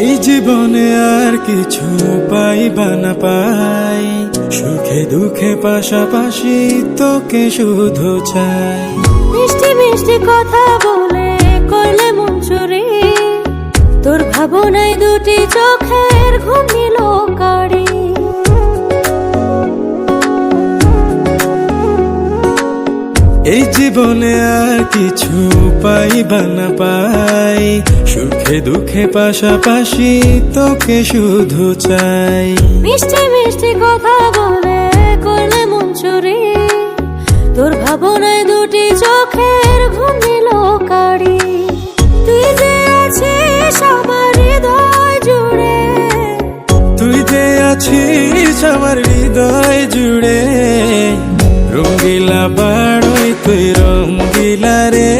এই জীবনে আর কিছু পাইবা না পাই, সুখে দুঃখে পাশাপাশি তোকে শুধু চাই। মিষ্টি মিষ্টি কথা বলে করলে মন চুরি, তোর ভাবনায় দুটি চোখের ঘুম নিল কাড়ি। এই জীবনে আর কিছু পাইবা না পাই, সুখে দুঃখে পাশাপাশি তোকে শুধু চাই। মিষ্টি মিষ্টি কথা বলে করলে মন চুরি, তোর ভাবনায় দুটি চোখের ঘুম নিল কাড়ি। তুই যে আছিস আমার হৃদয় জুড়ে, তুই যে আছিস আমার হৃদয় জুড়ে, রঙ্গিলা বাড়ই তুই রঙ্গিলা রে।